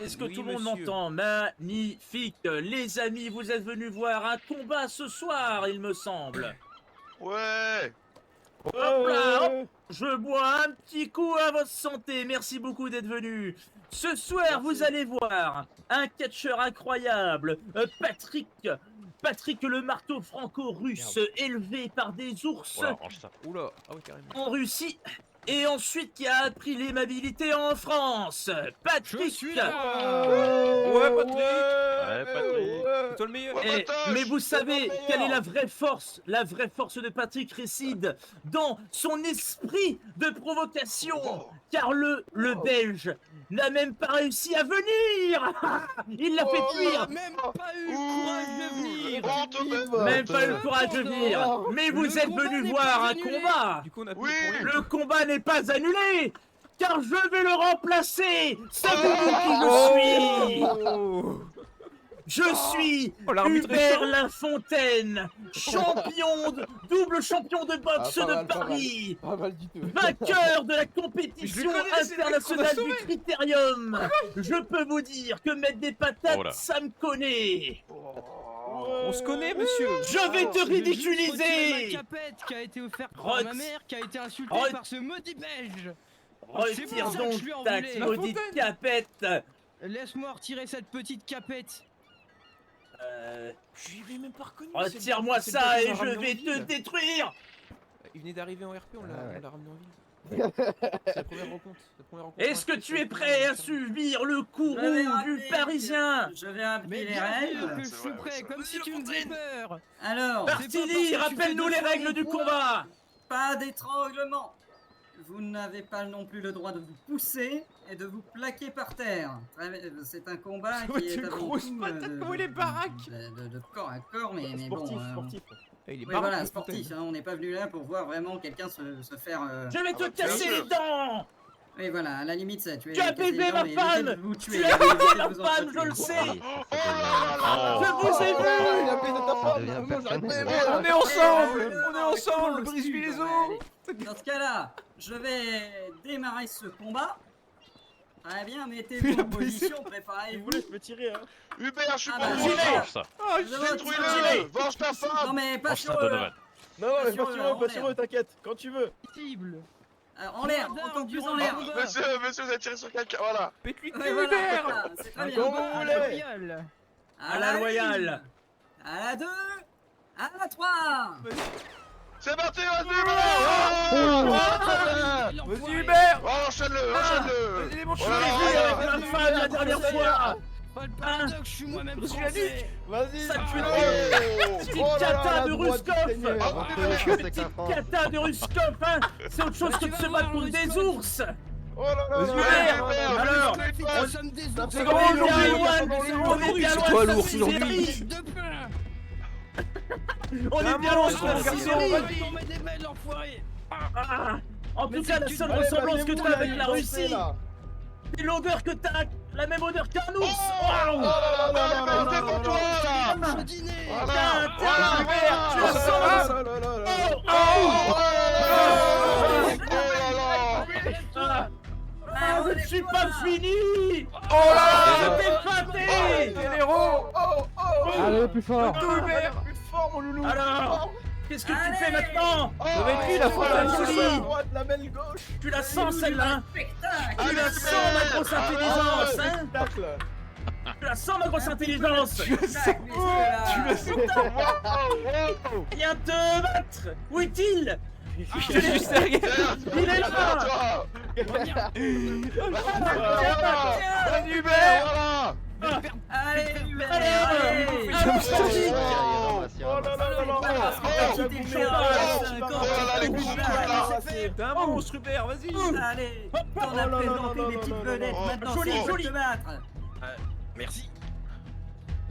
Est-ce que Oui, tout le monde monsieur. m'entend? Magnifique. Les amis, vous êtes venus voir un combat ce soir, il me semble. Ouais. Hop là, hop. Je bois un petit coup à votre santé. Merci beaucoup d'être venus. Ce soir, vous allez voir un catcheur incroyable, Patrick le marteau franco-russe, élevé par des ours Voilà, range ça. Oula, ah oui, carrément. en Russie et ensuite qui a appris l'aimabilité en France. Patrick. Je suis là. Ouais, Patrick. Ouais, Patrick. C'est toi le meilleur. Ouais. Mais vous savez quelle est la vraie force? La vraie force de Patrick réside dans son esprit de provocation. Car le Belge n'a même pas réussi à venir. Il l'a fait fuir. Même pas eu le courage de venir. Même pas eu le courage de venir. Mais vous êtes combat venu n'est voir pas un annulé. combat. Du coup, on a Oui. plus pour rien. Le combat n'est pas annulé. Car je vais le remplacer. Savez-vous qui je suis? Oh. Je suis Oh, l'arbitre est Hubert chaud. Lafontaine, double champion de boxe Ah, pas de mal, pas mal. Paris, Pas mal du tout. vainqueur de la Mais je compétition le connais, c'est le mec qu'on a internationale du sauvé. Critérium. Je peux vous dire que mettre des patates, Oh là. ça me connaît. On se connaît, monsieur. Je vais te Je vais juste retirer ridiculiser. ma capette qui a été offerte par ma mère, qui a été insultée Ret- par ce maudit belge. Retire C'est pour ça que donc je lui en ta voulais. maudite capette. Laisse-moi retirer cette petite capette. Je l'ai même pas reconnu. Retire-moi c'est le ça gars et qu'on a je ramené en vais te ville. détruire. Il venait d'arriver en RP, on l'a ouais. on l'a ramené en ville. C'est la première rencontre. Est-ce que tu es prêt à subir le courroux du Parisien? Je vais rappeler Mais les bien sûr règles. que je suis prêt, comme si tu me faisais peur. Alors, Martini, rappelle-nous les règles du combat. pas d'étranglement. Vous n'avez pas non plus le droit de vous pousser et de vous plaquer par terre. C'est un combat Ouais, qui est tu avant grosse tout patate, comment il est baraque. de corps à corps, mais bon. Sportif. Il est Oui, baraque, voilà, le sportif. Fontaine. Hein, on n'est pas venu là pour voir vraiment quelqu'un se faire. Je vais te Ah bah, casser bien les sûr. dents. Oui, voilà, à la limite, ça. Tu as baisé ma femme. Vous tuer, Tu as évitez baisé de ma vous femme, je entretenir. le sais. Oh. Je vous ai Il vu. a baisé ta femme. devient Moi, j'arrête personnel. pas. On est ensemble. Ouais, On est ensemble. ouais, Brise-lui les ouais, os. allez. Dans ce cas-là, je vais démarrer ce combat. Très bien, Il mettez-vous a en position, Il préparez-vous. voulait, je peux tirer, hein. Hubert, je suis Ah pas bah, pour j'y ça. vais. Ça. Oh, Je vais Détruis-le. Venge ta Non femme. mais pas Venge sur ta eux, Donovan. Non, non, mais Sur pas eux, sur eux, en pas sur l'air. eux, t'inquiète. Quand tu veux. Cible. en l'air, Gendarme encore plus durant en le l'air. combat. Monsieur, vous avez tiré sur quelqu'un. Voilà. Pète-lui le Ouais, cul, voilà, Hubert. c'est très bien. Comme vous À la voulez. royale. À la loyale. une, à la 2, à la 3. C'est parti, vas-y, Vas-y, L'enfoiré. Hubert. Oh, enchaîne-le, enchaîne-le. Vas-y, les bons Oh là cheveux. là. J'ai avec ma femme la dernière fois. Pas le paradoxe, je suis moi-même Je suis la français. Vas-y. Ça pue Oh. Petite Oh là là, cata la de droite Ruskov. du Seigneur. Petite cata de Ruskov, hein. C'est autre chose que de se battre contre des ours. Oh là là. Vas-y, Hubert, Hubert. Alors, Nous sommes des ours. fait on grand est bien aujourd'hui, loin, on est on est bien C'est loin toi de l'ours cette aujourd'hui. série. De plein. On est bien loin de cette garçon. série. On met des mails, l'enfoiré. Ah. En Mais tout cas, la c'est seule une- ressemblance que t'as avec la Allez, Russie, là. c'est l'odeur que t'as, la même odeur qu'un ours. Oh Waouh. là là, Hubert, défends-toi là. Je dîner. Voilà. Tiens, Voilà, Hubert, tu la voilà. sens. Oh là là là là. Oh, Oh là là. Ah, je ne suis pas fini. Oh là. T'es pâté. Quel héros. Allez, plus fort. Tout, Hubert. Plus fort, mon loulou. Alors, qu'est-ce que tu Allez. fais maintenant? Ça va être lui, la Fontaine. Oh, La joli. main droite, la main gauche. Tu la sens celle-là? Spectacle. Tu la sens ma grosse intelligence, hein? Spectacle. Tu la sens ma grosse intelligence? Spectacle, messieurs, là. Viens te battre! Où est-il? Je te juste derrière. Il est là! Toi. Vas-y, Hubert. Voilà. Allez, Hubert, Allez, allez. Oh là là là là. Quittez le champ, c'est un corps. Oh là là, les coups de coude, là. T'es un monstre, Hubert. Vas-y. Allez, t'en Oh as là là présenté là des là petites là là vedettes, là. maintenant Joli, c'est à joli. te battre. Merci.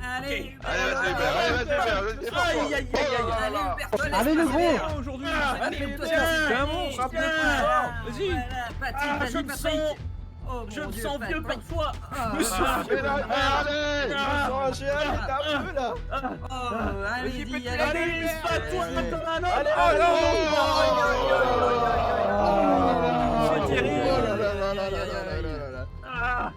Allez, Ok. Hubert. Allez, vas-y, Hubert, allez, vas-y, Hubert, défends-toi. Aïe, aïe, aïe, aïe, aïe. Allez, Hubert, te laisse Allez, le pas gros. faire. Aujourd'hui. Allez, T'es tiens. un monstre. Tiens. Vas-y. Voilà, Patrick, Ah, je vas-y, me Patrick. sens, Oh, je mon me Dieu, sens vieux Patrick. parfois. Allez. Je sens un géant, t'es un peu là. Oh, allez-y, petit allez. Allez, pas-toi comme un Allez, autre. allez, C'est terrible. Oh là là là là là là là là là là. Ah,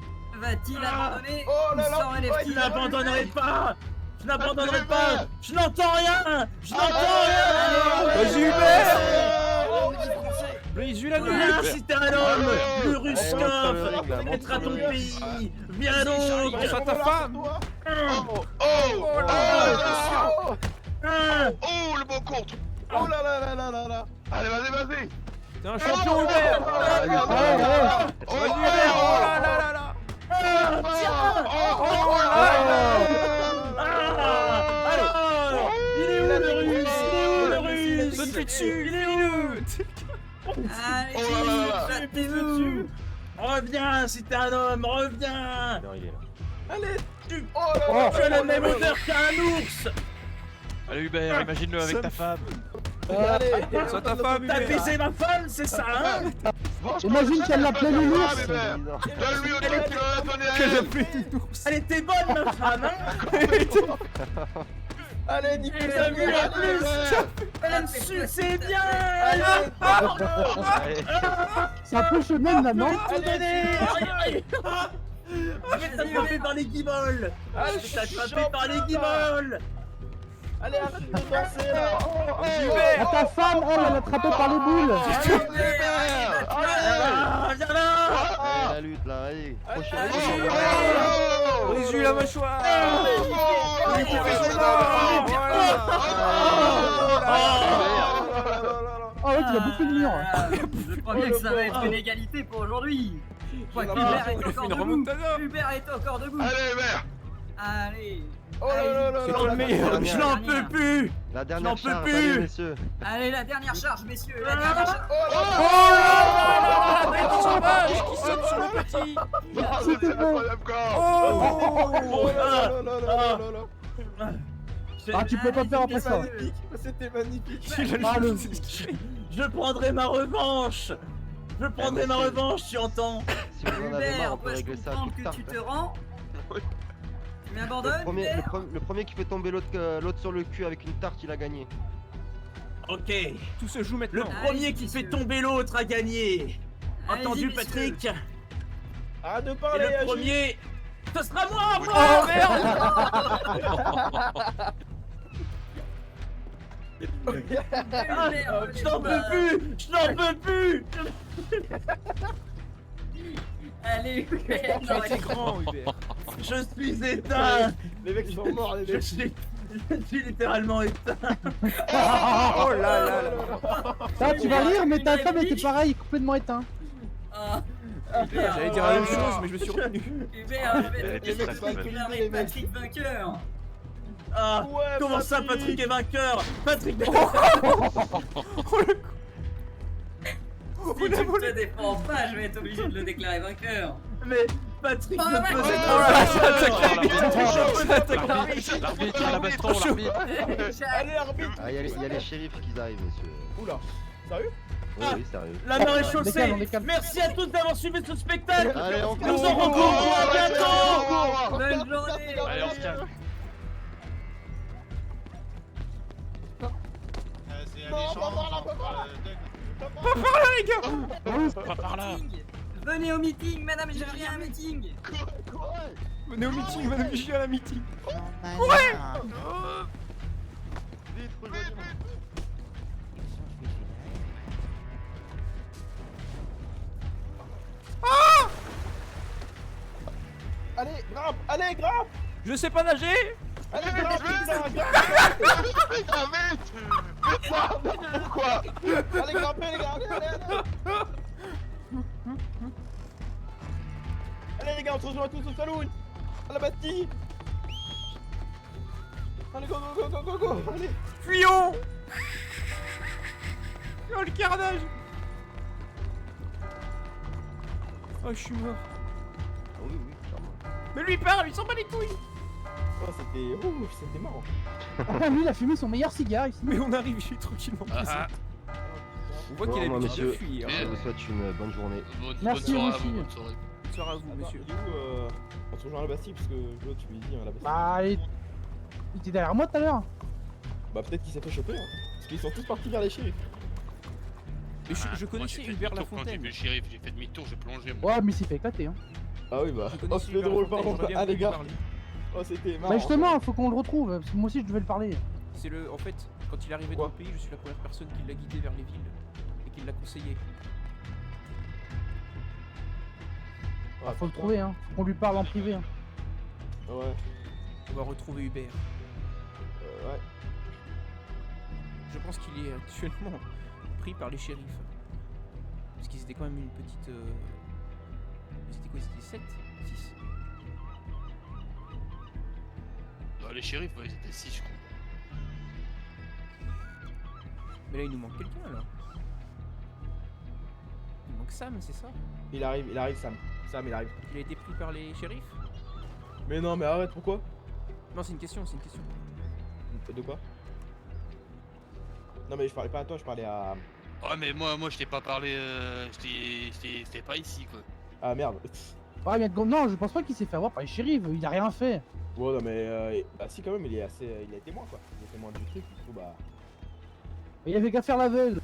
Va-t-il abandonner Oh ou là là, s'en Je relève-t-il n'abandonnerai pas. Je n'abandonnerai pas. Je n'entends rien. Je n'entends rien. Vas-y, Hubert. Vas-y, la nuit. Viens si t'es un homme. Le Oh, Ruskov montre-le, pénétra ton montre-le. pays. Viens donc. Pense à ta femme. Oh, Oh oh, là Hein. oh, le bon contre. Oh là là là là là là. Allez, vas-y. T'es un champion, Hubert. Allez, allez. Vas-y, Hubert. Oh là là là là. Alors, il est où le russe? Il est où le russe? Saute-lui dessus. Il est où? Allez, Oh là là là là. battez-vous. Reviens si t'es un homme, reviens. Non, il est là. Allez. Tu Oh là Oh. là. tu as la même odeur qu'un ours. Allez Hubert, imagine-le avec ta femme. Allez. Sois ta femme, T'as Hubert. baisé ma femme, c'est ça, hein? Imagine qu'elle l'appelait l'ours. Donne-lui autant qu'il en a donné à Qu'elle a elle. fait une ours. Elle était bonne, ma femme, hein? Allez, Tu nique-le. l'as vu en plus? Elle me suçait bien. Allez. Ça touche même là, non? Tout donné. Je vais t'attraper par les guibolles. Je vais t'attraper par les guibolles. Allez, arrête de danser là. Ah, ta femme, elle, elle a attrapé par les boules. Ah, viens là. Ah. La lutte là, allez, Allez, prochaine. Vas-y, la mâchoire. Oh ouais, tu l'as bouffé le mur. Je crois bien que ça va être une égalité pour aujourd'hui. Je crois que Hubert est On a fait encore une debout. remontada. Hubert est encore debout. Allez, Hubert. Allez. Oh là là là C'est là toi là. le meilleur. Je n'en peux plus. La J'en dernière peux charge, plus. allez messieurs. Allez, la dernière charge, messieurs. La dernière charge. Oh là là, bête sauvage qui saute sur le petit. C'est incroyable corps. Oh là là là là là là. Ah, tu peux pas faire après ça. C'était magnifique. Ah, le... Je prendrai ma revanche. Je prendrai ma revanche, tu entends? Si vous en avez marre, Hubert, on peut dois-je régler ça comprendre plus que tard. tu te rends? Oui. Tu m'abandonnes, Hubert? Le premier qui fait tomber l'autre sur le cul avec une tarte, il a gagné. Ok. Tout se joue Le maintenant. premier qui fait tomber l'autre a gagné. Allez-y, Entendu, messieurs. Patrick? Arrête de Et parler, le agis. premier, ce sera moi, moi. Oh merde. Je n'en peux plus. Je n'en peux plus. Allez, Hubert. Tu as été grand, Hubert. Je suis éteint. Les mecs sont morts, les mecs. Je suis littéralement éteint. Oh là là là. Ah, tu vas rire, mais ta femme était pareil, complètement éteint. Ah, J'allais dire la même chose, mais je me suis retenu. Hubert, je vais Elle te était dire très que belle. Hubert est Patrick vainqueur. Ah, Ouais, comment ça, Patrick est vainqueur? Patrick. Si tu ne te défends pas, je vais être obligé de le déclarer vainqueur. Mais Patrick Oh, ne ouais. peut Oh être. là là, ça attaque L'arbitre, l'arbitre, il a la baston, l'arbitre. Allez, arbitre. Ah, il y a les shérifs qui arrivent, monsieur. Oula. Sérieux? Oui, oui, sérieux. La main est Décale, chaussée. on décale. Merci à tous d'avoir suivi ce spectacle. Allez, on Nous court, en retrouvons à bientôt. Bonne journée. Allez, on se calme. Pas par là. Venez au meeting, madame, j'ai rien à un meeting. Venez au meeting, madame Vichy à la meeting. Vite, rejoignez-moi. Allez, grimpe. Allez, grimpe. Je sais pas nager. Allez, grimpe. Putain, grimpe. Pourquoi? Allez, grimpez, les gars. Allez, allez, allez. Allez, les gars, on se rejoint tous au saloon. À la Bastille. Allez, go, go, go, go, go, go. Allez. Fuyons. Oh le carnage. Oh, je suis mort. Ah oui, oui, clairement. Mais lui il parle, il s'en bat les couilles. Oh, c'était marrant. Ah, lui, il a fumé son meilleur cigare ici. Mais on arrive, je suis tranquillement passé. Ah, On voit Bon, qu'il a moi, l'habitude de monsieur. fuir. Je vous souhaite une bonne journée. Merci, bonne soirée à aussi. vous, bonne soirée. Bonsoir à vous, monsieur. Il est où on se rejoint à la Bastille parce que l'autre, tu lui dis à la Bastille. Bah, il était derrière moi tout à l'heure. Bah, peut-être qu'il s'est fait choper, hein. Parce qu'ils sont tous partis vers les shérifs. Mais je connaissais Hubert Quand j'ai Lafontaine. vu le shérif, j'ai fait demi-tour, j'ai plongé. Moi. Ouais, mais il s'est fait éclater. Hein. Ah oui, bah. Je connais Oh, Sylvain c'était drôle, Fontaine, pardon. j'aurais bien Ah, les voulu gars. parler. Oh, c'était marrant. Bah justement, faut qu'on le retrouve, parce que moi aussi je devais le parler. C'est le. En fait, quand il est arrivé Quoi dans le pays, je suis la première personne qui l'a guidé vers les villes et qui l'a conseillé. Ah, Faut le trouver, hein. Faut qu'on lui parle en privé. Hein. Ouais. On va retrouver Hubert. Ouais. Je pense qu'il est actuellement pris par les shérifs. Parce qu'ils étaient quand même une petite. Ils étaient quoi? Ils étaient 7 6 Bah, les shérifs, ouais, ils étaient 6, je crois. Mais là, il nous manque quelqu'un là. Il manque Sam, c'est ça? Il arrive, Sam. Sam, il arrive. Il a été pris par les shérifs? Mais non, mais arrête, pourquoi? Non, c'est une question, c'est une question. De quoi? Non, mais je parlais pas à toi, je parlais à. Ouais, mais moi, je t'ai pas parlé. J'étais pas ici, quoi. Ah merde. Ouais, mais non, je pense pas qu'il s'est fait avoir par les shérifs, il a rien fait. Ouais, non, mais. Bah, si, quand même, il est assez. Il est témoin, quoi. Il est témoin du truc, du coup, bah. Il avait qu'à faire l'aveugle.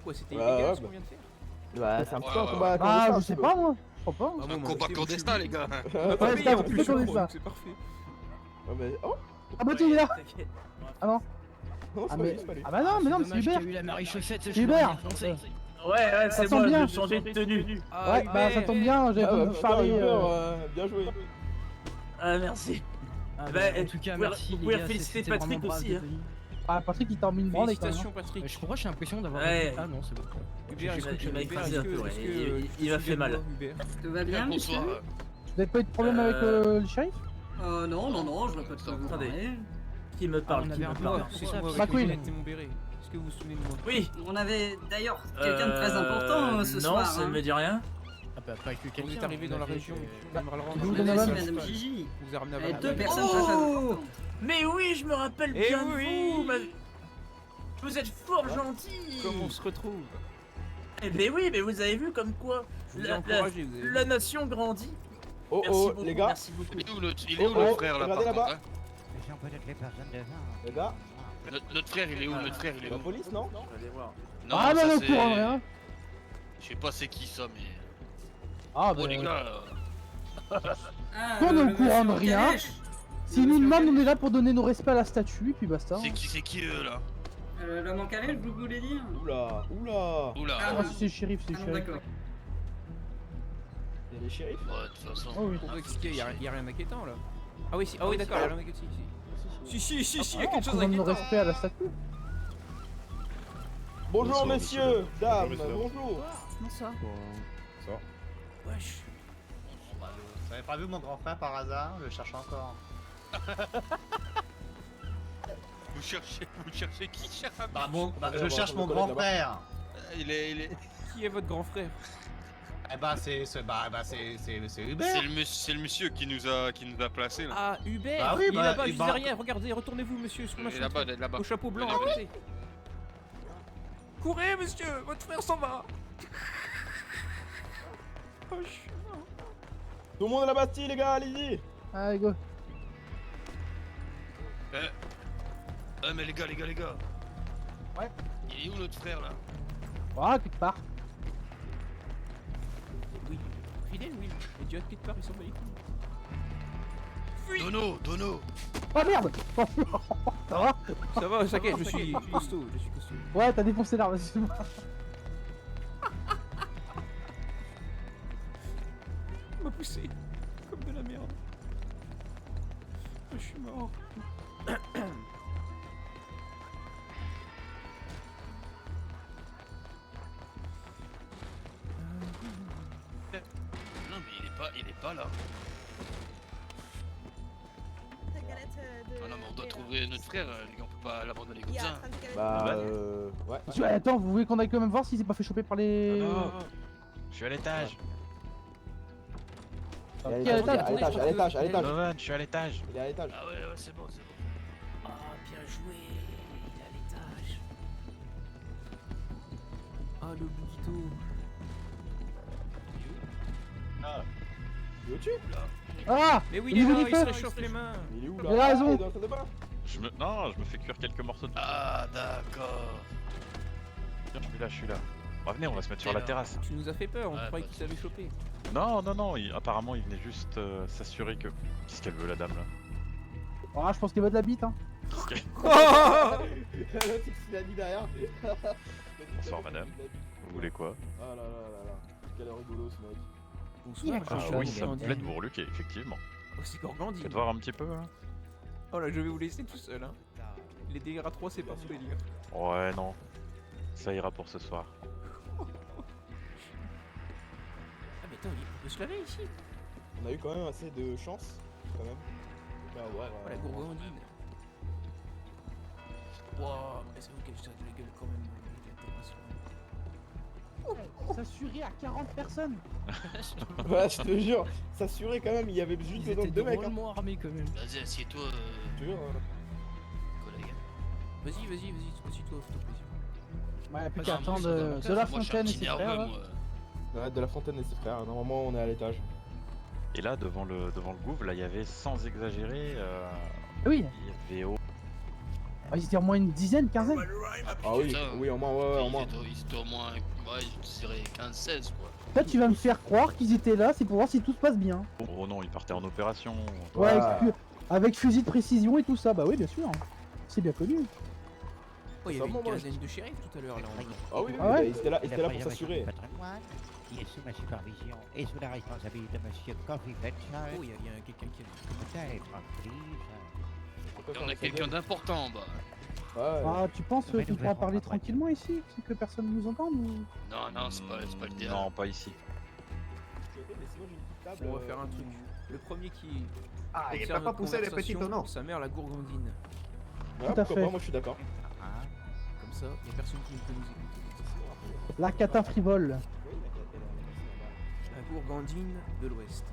Quoi, c'était Ouais, illégal ouais, ce qu'on bah. vient de faire? Bah, c'est un petit peu un Ouais, combat. Ah, clandestin, je un sais petit pas moi, je crois pas. Ah Un bon, combat bah, clandestin, les gars. peu. On a Ouais, pas c'est payé un en peu plus, plus je crois, clandestin. donc c'est parfait. Ouais, mais. Oh! Ah bah tu il est là. T'inquiète. Ah non. Non, c'est Ah pas mais lui, c'est pas lui. ah bah non, mais non, mais c'est dommage Hubert. qu'il y a eu la Marie Chaussette, C'est Hubert. Ouais, c'est tombe moi, bien. je changeais de tenue. Ah, Ouais, bah ça Hubert. tombe bien, j'avais Ah, pas bah, voulu parler. bien joué. Ah, merci. Ah, Bah, bah, en tout cas, vous pouvez- merci. vous les pouvez gars, féliciter c'était Patrick vraiment brave aussi, de hein. venir. Ah Patrick il t'a mis une branle quand même. Félicitations, Patrick. Je crois que j'ai l'impression d'avoir. Ouais. Ah non, c'est bon. Hubert, est-ce que Il m'a Hubert, écrasé est-ce un que- peu, est-ce ouais. que, Il m'a fait mal. Hubert. Tout va bien, monsieur? Bonsoir. Vous avez pas eu de problème avec le shérif? Non, je vois pas de quoi vous Attendez. parlez. Qui me parle, on qui avait me un peu parle. peur. C'est moi avec McQueen. Hubert et mon béret. Est-ce que vous vous souvenez de moi? Oui. On avait d'ailleurs quelqu'un de très important ce non, soir. ça ne hein. me dit rien. Ah bah pas que Quand vous êtes arrivé dans la région, j'aimerais le Vous rendre. vous On donnez avait la aussi main. Madame Gigi. On vous a ramené à Et Valence. deux personnes Oh très importantes. Mais oui, je me rappelle Eh bien de oui. vous. Vous êtes fort gentil. Comment on se retrouve? Eh ben oui, mais vous avez vu comme quoi Je vous ai la, encouragé, vous avez vu. la nation grandit. Oh, Merci oh, beaucoup, les gars, merci beaucoup. Il est où l'autre frère là, par regardez contre, là-bas. hein? les gars. Notre frère, il est où? Notre frère, il est La où? police, non? Je vais aller voir. Non, Ah ça, non, au c'est- courant de rien. Je sais pas c'est qui ça, mais. Ah Oh, bah les gars. Ah, On est au le courant de monsieur rien. Calèche. S'il nous demande, on est là pour donner nos respects à la statue et puis basta. C'est qui eux là? L'homme en calèche, vous voulez dire? Oula, oula. Oula. Ah, Ah si c'est le shérif, c'est Ah le non, shérif. d'accord. Il y a les shérifs? Ouais, de toute façon. Oh oui. Pour vous expliquer, il y a rien d'inquiétant là. Ah oui, ah oui, d'accord, il y a rien d'inquiétant ici. Si, il y a Ah, quelque on chose donne nos d'inquiétant. respects à la statue. Bonjour, Bonsoir, messieurs, dames, Bonjour, messieurs. bonjour. Bonsoir. Wesh. Vous avez pas vu mon grand frère par hasard? Je le cherche encore. Vous cherchez qui? Bah bon, bah, je cherche mon le grand collègue frère. Il est. Qui est votre grand frère? Eh bah c'est Hubert. C'est le monsieur qui nous a placés là. Ah, Hubert. Bah oui, Il est bah, là-bas, et je bah- disais rien. Regardez, retournez-vous, monsieur, sur ma Il est là-bas, fenêtre. là-bas. Au chapeau blanc à côté. Courez, monsieur, votre frère s'en va. Oh, je suis mort. Tout le monde à la Bastille, les gars, allez-y. Allez go. Ah mais les gars. Ouais. Il est où notre frère là? Voilà, quelque part. Oui. Fidèle, oui. Et Dieu, quelque part, il s'en bat les couilles. Dono. Ah merde. Ça va? Ça va, t'inquiète, je suis costaud, Ouais, t'as défoncé l'arme, excuse-moi. Il m'a poussé comme de la merde. Oh, je suis mort. Non mais il est pas là. Ah non mais on doit trouver notre frère, les gars, on peut pas l'abandonner comme ça. Bah, ouais. Ouais, attends, vous voulez qu'on aille quand même voir s'il s'est pas fait choper par les. Je suis à l'étage. Il est à Qui est à l'étage, l'étage à l'étage, à l'étage. Donovan, je suis à l'étage. Il est à l'étage. Ah ouais, c'est bon. Ah, bien joué. Il est à l'étage. Ah, le bougito. Il est au-dessus? Ah! Mais oui, Au il est niveau là, du il se feu. réchauffe les mains. Il est où Il a raison. Il est dans la salle de bain. Non, je me fais cuire quelques morceaux de. Ah d'accord. Je suis là. Bah, venez, on va se mettre sur la terrasse. Tu nous as fait peur, on Ouais, croyait bah, qu'il t'avait chopé. Non, non, non, apparemment il venait juste s'assurer que... Qu'est-ce qu'elle veut la dame là? Ah, je pense qu'il veut de la bite, hein. Ok. L'autre, il a dit derrière. Bonsoir madame. Vous voulez quoi? Ah là là là là. Quel rigolo ce mec. Bonsoir, Ah je oui, suis ça me Gorgandine. plaît de vous reluquer, effectivement. Oh, c'est Gorgandine. Faites voir un petit peu là. Oh là, je vais vous laisser tout seul, hein. Les délires à 3, c'est pas mon délire. Ouais, non. Ça ira pour ce soir. Ah, mais attends, il peut se laver ici. On a eu quand même assez de chance, quand même. Bah ouais, Oh, la Gorgandine. Wouah, mais ça vous cache ça de la gueule quand même. S'assurer à 40 personnes. Ouais, je te jure, s'assurer quand même, il y avait juste Ils dedans étaient deux mecs. Hein. drôlement armés quand même. Vas-y, assieds-toi, Je te jure. collègue. Vas-y, assis-toi, fais-toi plaisir. Ouais, plus Ah, qu'à moi, attendre ça va pas. de la Moi, je suis un Fontaine et petit ses nerveux, frères. moi. Ouais, de la Fontaine et ses frères. Normalement, on est à l'étage. Et là, devant le gouffre, là, il y avait, sans exagérer, Oui, il y avait ah, ils étaient au moins une dizaine, quinzaine. Ah oui, Putain. oui, au moins, ouais, au moins. Ils étaient au moins, ouais, je dirais 15-16 quoi. Là, tu vas me faire croire qu'ils étaient là, c'est pour voir si tout se passe bien. Oh non, il partait en opération. Ouais, Ouais. avec fusil de précision et tout ça, bah oui, bien sûr. C'est bien connu. Oh, il y Ça, avait une moi, quinzaine de shérifs tout à l'heure là. Ah oui, Ah ouais ils étaient là pour s'assurer. Qui est sous ma supervision et sous la responsabilité de Monsieur Coffee Fletcher. Oh, il y a quelqu'un qui a... Peut-être, please. On a quelqu'un d'important en bas. Ouais. Ah, tu penses Mais qu'on nous pourra verrons parler après. tranquillement ici, sans que personne nous entende ou... Non, non, c'est pas l'idéal. Non, pas ici. On va faire un truc. Le premier qui... Ah, il observe peut pas notre pousser les petits conversation, tonneaux. sa mère, la Gourgandine. Ouais, Tout à pourquoi fait. pas, moi je suis d'accord. Ah, Comme ça, il y a personne qui peut nous écouter. La catin frivole. La Gourgandine de l'Ouest.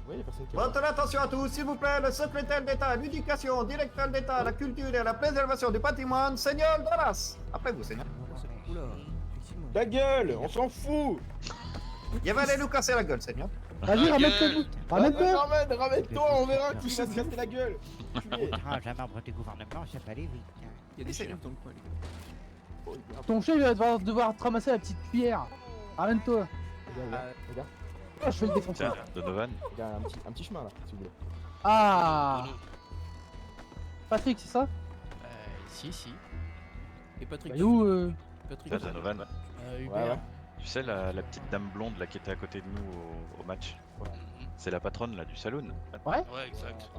Oui, les personnes qui. Votre attention à tous, s'il vous plaît, le secrétaire d'État à l'éducation, directeur d'État à la culture et à la préservation du patrimoine, Seigneur Doras. Après vous, Seigneur. Oula, effectivement. Ta gueule, on s'en fout. Il va aller nous casser la gueule, Seigneur. Vas-y, ramène-toi. Ramène-toi. Ramène-toi, on verra qui va se casser la gueule. un membre du gouvernement, ça peut aller vite. Il y a des shérifs dans le coin, les gars. Ton chef va devoir te ramasser la petite cuillère. Ramène-toi. Regarde, Oh, je fais le défoncer. Tiens, Donovan. regarde, un petit chemin là, si vous voulez. Ah, Patrick, c'est ça? Si. Et Patrick. Bah, où Patrick. Tiens, Donovan. Hubert. Ouais. Tu sais, la petite dame blonde là qui était à côté de nous au match. C'est la patronne là du saloon. Ouais. Ouais, exact.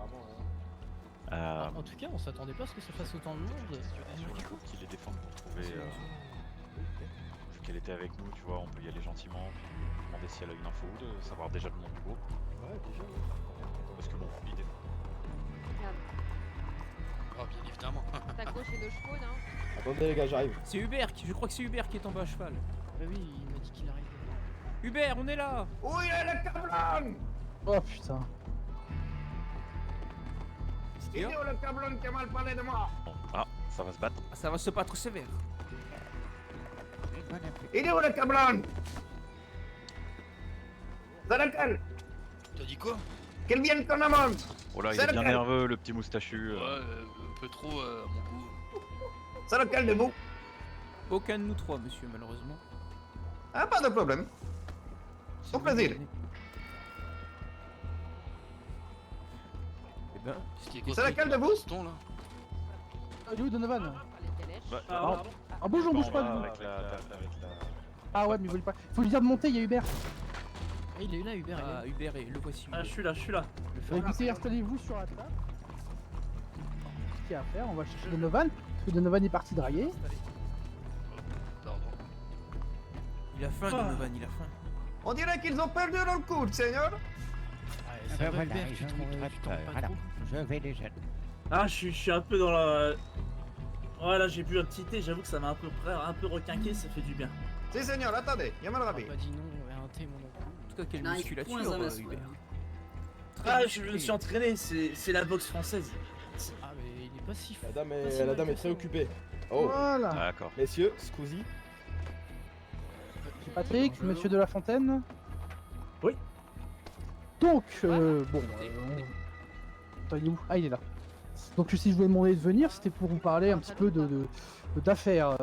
En tout cas, on s'attendait pas à ce que ça fasse autant de monde. Il faut qu'il les défende pour trouver. Vu qu'elle était avec nous, tu vois, on peut y aller gentiment. Puis demander si elle a une info ou de savoir déjà le nom du groupe. Ouais, déjà. Parce que bon, l'idée. Oh, bien évidemment. T'accrocher nos chevaux, non? Attendez les gars, j'arrive. C'est Hubert, je crois que c'est Hubert qui est en bas à cheval. Bah oui, il m'a dit qu'il arrivait. Hubert, on est là. Où est le câblon? Oh putain. Il est où le câblon qui a mal parlé de moi? Ah, ça va se battre. Ah, ça va se battre sévère. Il est où le câblon? C'est lequel? T'as dit quoi? Qu'il vienne qu'on amende. Oh là, il C'est est bien lequel? nerveux, le petit moustachu. Ouais, un peu trop à mon goût. C'est lequel de vous? Aucun de nous trois, monsieur, malheureusement. Ah, pas de problème. Au plaisir. Eh ben, C'est laquelle de vous? Là Il est où Donovan? Bah, Ah bonjour, bouge pas. avec la... Ah ouais, mais il voulait pas. Faut lui dire de monter, il y a Hubert. Ah, il est là, Hubert. ah, Hubert, et le voici. Ah, je suis là. Bah, écoutez, installez-vous sur la table. Ce qu'il y a à faire, on va chercher Donovan. Parce que Donovan est parti draguer. Pardon. Il a faim, Donovan, il a faim. On dirait qu'ils ont perdu leur cours, Seigneur. Ça va, Voilà, Hubert, ils tu ont te eu très trompes peur. pas Alors, trop. je vais les jeter. Ah, je suis un peu dans la... Voilà, j'ai bu un petit thé, j'avoue que ça m'a un peu requinqué, ça fait du bien. Si, Seigneur, attendez. Yamal On Rabi. m'a dit non, un thé, mon oncle. En tout cas, quelle N'arrive musculature, point à m'asseoir. Hubert. Ah, je me suis entraîné, c'est la boxe française. Ah, mais il est pas si fou. La dame Pas si est mal que très ça. occupée. Oh, Voilà. D'accord. messieurs, scusi. Patrick, monsieur de la Fontaine. Oui. Donc, bon, Attends, il est où? Ah, il est là. Donc, si je vous ai demandé de venir, c'était pour vous parler un petit peu d'affaires.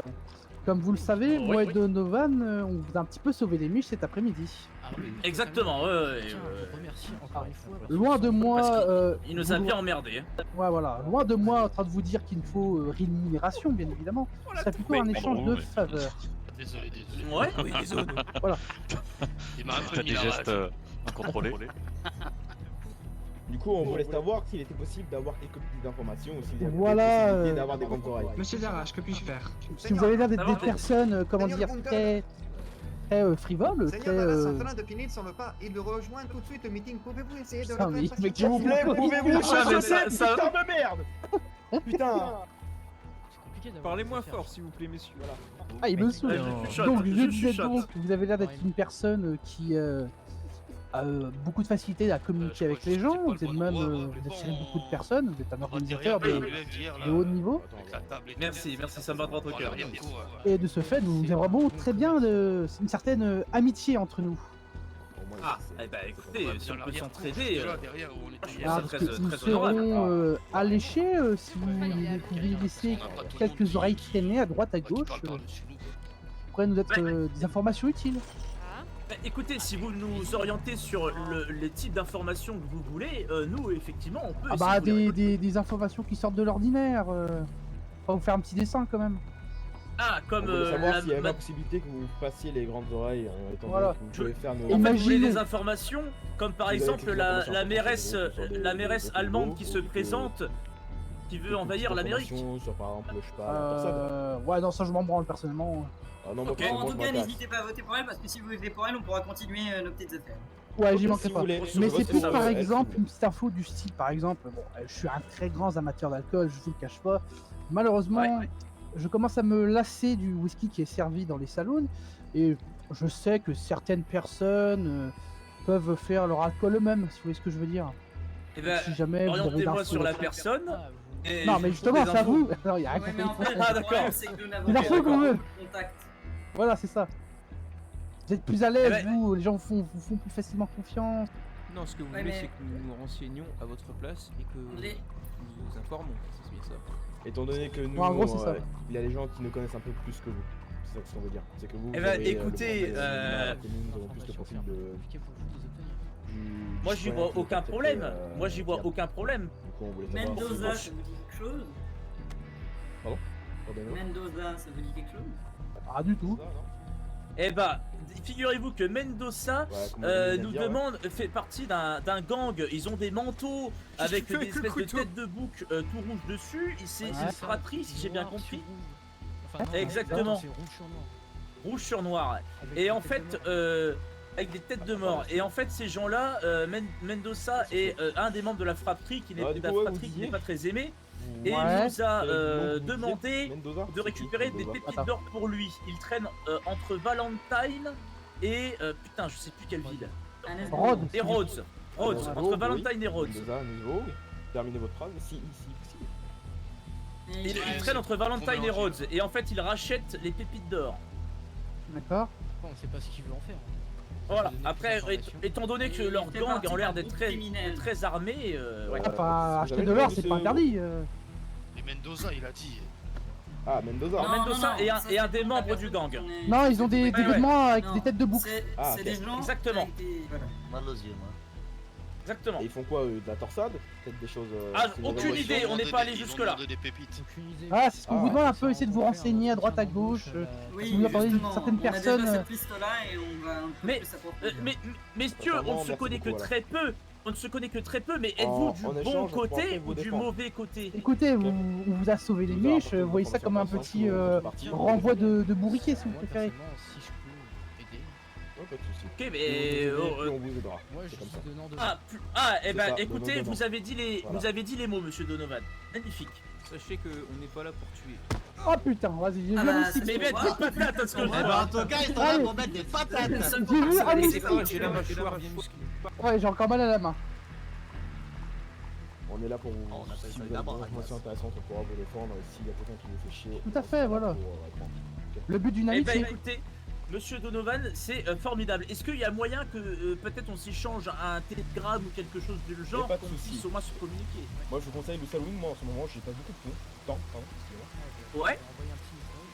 Comme vous le savez, Oui, moi et oui. Donovan, on vous a un petit peu sauvé les miches cet après-midi. Ah oui, Exactement, ouais. Tiens, je remercie encore une fois. Loin de moi... Il nous a vouloir- bien emmerdé. Hein. Ouais, voilà. Loin de moi en train de vous dire qu'il me faut rémunération, bien évidemment. Ce serait plutôt un échange de faveurs. Désolé. Ouais. Oui, désolé. Voilà. Il m'a un peu T'as mis des la gestes rage. incontrôlés. Du coup, on voulait savoir s'il était possible d'avoir quelques petites informations ou s'il y avait Voilà, possibilité d'avoir des grandes oreilles. Monsieur Darache, que puis-je faire? Si vous avez l'air d'être Seigneur, des personnes, comment Seigneur dire, Gunter. très frivoles, Seigneur très... Dallas est en train de finir sur le pas. Il rejoint tout de suite le meeting. Pouvez-vous essayer de Putain, le mais faire il fait passer? que vous plaît, pouvez-vous Ah, mais changer ça- putain de merde. Putain. Parlez-moi fort, s'il vous plaît, messieurs. Ah, il me saoule. Ouais, je chuchote, Donc, je je disais chuchote. donc, vous avez l'air d'être une personne qui a beaucoup de facilité à communiquer avec les gens, vous êtes même, vous attirez beaucoup de personnes, vous êtes un organisateur de haut niveau, Merci, ça me va droit au cœur. et de ce fait, nous avons vraiment très bien une certaine amitié entre nous. Ah, eh ben écoutez, si on peut s'entraider, Ah, c'est parce que nous très honorable. serons alléchés si vous pouvez laisser quelques oreilles traîner à droite à gauche, pourrait nous être des informations utiles. Bah, écoutez, si vous nous orientez sur les types d'informations que vous voulez, nous, effectivement, on peut Ah essayer bah de vous les récolter. des informations qui sortent de l'ordinaire, on va vous faire un petit dessin quand même. Ah, On comme voulait savoir la... s'il y avait la possibilité que vous passiez les grandes oreilles étant Voilà. donné que vous pouvez faire nos... En fait, vous voulez Imaginez- des informations, comme par Vous avez exemple toutes les la informations mairesse, sur des- la mairesse des allemande photos qui se ou que- présente, qui veut des envahir petites l'Amérique. informations Sur par exemple, je sais pas, la torsade. Ouais, non, ça je m'en branle personnellement. Ah non, moi, Ok. personnellement, En je tout cas, m'intéresse. n'hésitez pas à voter pour elle parce que si vous votez pour elle, on pourra continuer nos petites affaires. Ouais, j'y Ok, manquerai si pas. vous voulez. Mais Voter c'est plus pour par elle, exemple si une vous petite info du style, par exemple, bon, je suis un très grand amateur d'alcool, je vous le cache pas. Malheureusement, Ouais. je commence à me lasser du whisky qui est servi dans les salons, et je sais que certaines personnes peuvent faire leur alcool eux-mêmes, si vous voyez ce que je veux dire. Eh ben, Si jamais vous avez orientez-moi d'infos sur la là-dessus. personne. Ah, et Non, je mais vous justement, trouve c'est à des vous. infos. Non, il y a rien Ouais, compris. mais en fait, Ah, le d'accord. problème, c'est que nous n'avons Il pas en faut qu'on de veut. contact. Voilà, c'est ça. Vous êtes plus à l'aise, Eh ben- vous, les gens vous font plus facilement confiance. Non, ce que vous Ouais, voulez, mais- c'est que nous nous renseignions à votre place et que Les- nous vous informons. C'est bien ça. Étant donné que nous, Ouais, en gros, c'est ça. il y a des gens qui nous connaissent un peu plus que vous. C'est ça ce qu'on veut dire. C'est que vous, Eh vous ben, avez, écoutez, le profil, alors que nous avons plus le profil de... Compliqué pour vous des opinions. du Moi, j'y citoyen vois qui aucun accepte, problème. Moi, j'y vois merde. aucun problème. Du coup, on voulait savoir si Mendoza, vous- ça vous dit quelque chose Pardonnez-moi. Mendoza, ça vous dit quelque chose Ah, du tout. Ça, non Eh ben, figurez-vous que Mendoza Ouais, comme on vient de nous dire, ouais. demande, fait partie d'un gang. Ils ont des manteaux avec fais des avec le espèces de couteau. têtes de bouc tout rouges dessus. C'est une Ouais. fratrie, si j'ai bien compris. Enfin, non, Exactement. c'est rouge sur noir. Rouge sur noir. Avec Et des en têtes fait, de mort. avec des têtes de mort. Et en fait, ces gens-là, Mendoza est un des membres de la fratrie qui n'est Ah, du la coup, ouais, fratrie vous qui disiez n'est pas très aimé. Vous- Et il Ouais. nous a Quel est le nom que vous demandé disiez Mendoza de C'est qui, récupérer des Mendoza pépites Attends. d'or pour lui. Il traîne entre Valentine et putain, je sais plus quelle ville. Rhodes. Et Rhodes. Rhodes, Mendoza, entre oui. Valentine et Rhodes. Mendoza, niveau, oui. Terminez votre phrase, si, possible. Il traîne entre Valentine et Rhodes. Et en fait, il rachète les pépites d'or. D'accord. Bon, on sait pas ce qu'il veut en faire. Voilà. Donner plus Après, d'informations. étant donné que Il leur fait gang partie ont l'air d'un d'être groupe très, criminel. très armés, ouais. Ouais. Enfin, vous acheter avez de le l'or, nom de c'est ce pas interdit. Et Mendoza, il a dit. Ah, Mendoza. Non, Mendoza et un des membres du gang. Non, ils ont des ouais. vêtements avec Non, des têtes de bouc. Ah, C'est ok. des gens. Exactement. avec des- voilà. Mal aux yeux, moi. Exactement. Et ils font quoi, de la torsade Peut-être des choses... Ah, si vous aucune avez- idée, on n'est pas allé Ils ont jusque-là. demandé des pépites. Aucune idée. Ah, c'est ce qu'on Ah, vous demande un Ça, peu, essayez de on vous va renseigner faire à droite, à tiens, gauche. la- Oui, Si vous entendez justement, certaines on a personnes, déjà cette liste-là et on va un peu Mais, plus approfondir. Messieurs, Vraiment, on ne se merci connaît que beaucoup, très peu. On ne se connaît que très peu, mais êtes-vous En du échange, bon on pourra côté peut-être vous ou du défendre. mauvais côté? Écoutez, on vous a sauvé les Vous avez miches, apporté vous voyez ça des comme un informations petit sur votre partie. renvoi de bourriquet si vous Moi, préférez. personnellement, si je peux aider. Ouais, pas de soucis. Ok, Plus mais... vous aidez, plus on vous aidera. Moi, je C'est comme suis ça. donnant de. eh C'est ben, ça, écoutez, donnant. vous avez dit Voilà. vous avez dit les mots, monsieur Donovan. Magnifique. Sachez qu'on n'est pas là pour tuer. Oh putain, vas-y, j'ai Ah vu bah, un c'est site. Mais mettre des patates à ce que je Eh ben, vois. en tout cas, ils sont là pour mettre des patates. J'ai vu un C'est site. pas- J'ai la mâchoire bien musclée. Ouais, j'ai encore mal à la main. On est là pour vous... On appelle si ça vous une avez des abracadabra. informations intéressantes, on pourra vous défendre. Et s'il y a quelqu'un qui vous fait chier... Tout à fait, voilà. Le but d'une Eh ben, amitié. écoutez, monsieur Donovan, c'est formidable. Est-ce qu'il y a moyen que peut-être on s'échange un télégramme ou quelque chose du genre pas de qu'on souci. puisse au moins se communiquer? Moi, je vous conseille le saloon. Moi, en ce moment, j'ai pas beaucoup de temps. Pardon, excusez-moi. Ouais. Envoyer un petit message.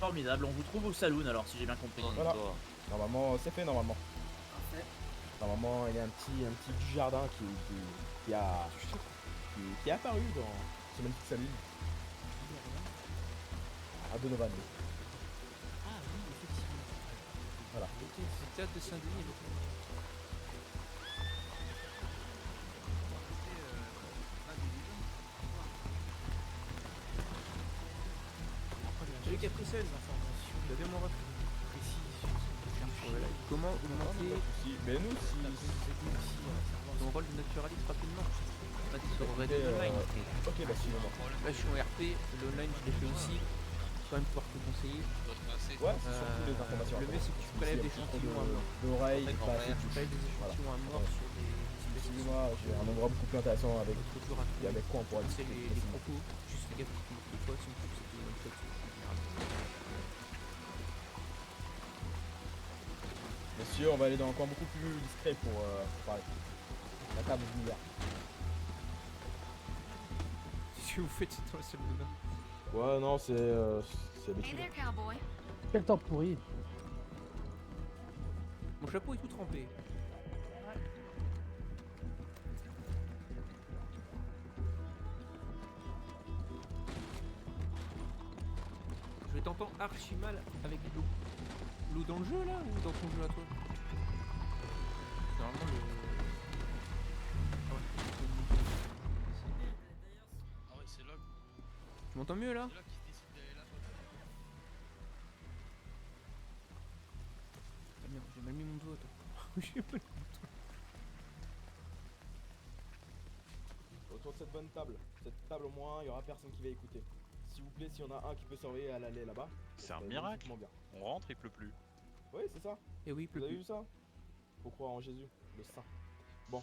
Formidable, on vous trouve au saloon alors, si j'ai bien compris. Voilà. Normalement, c'est fait normalement. Parfait. Normalement, il y a un petit du jardin qui est apparu dans Semaine qui s'allume. À Donovan. Ah oui, effectivement. Voilà. C'est le théâtre de Saint-Denis. J'ai qu'à pris 16 informations. Il avait mon refus précis sur ce que je cherche. Voilà. Comment augmenter Mais nous, ton rôle de naturaliste rapidement? En fait, sur Red Dead Online. Ok, bah si, non. Là, je suis en RP, l'online, je l'ai fait aussi. Quand même pouvoir te conseiller. Ouais, c'est surtout les informations. Le mieux, c'est que tu prélèves des échantillons à mort. D'oreilles, Tu prélèves des échantillons à mort sur des espèces. Excusez-moi, j'ai un endroit beaucoup plus intéressant avec quoi on pourra C'est discuter. les propos, juste les gars qui des fois sont plus c'était une tête en général. Messieurs, on va aller dans un coin beaucoup plus discret pour parler. La table du billard. Qu'est-ce que vous faites dans la salle de bain? Ouais, non, c'est habituel. Quel temps pourri. Mon chapeau est tout trempé. Je t'entends archi mal avec l'eau. L'eau dans le jeu là ou dans ton jeu à toi? Normalement le... Ah ouais. Ah oui, c'est là. Tu m'entends mieux là? C'est là qu'il se décide d'aller là. Ah merde, j'ai mal mis mon doigt toi. J'ai mal mis mon doigt. Autour de cette bonne table. Cette table au moins, il y aura personne qui va écouter. S'il vous plaît, s'il y en a un qui peut surveiller à l'aller là-bas. C'est un miracle. Bien. On rentre, il pleut plus. Oui, c'est ça. Et oui, Vous avez vu ça? Faut croire en Jésus, le saint. Bon,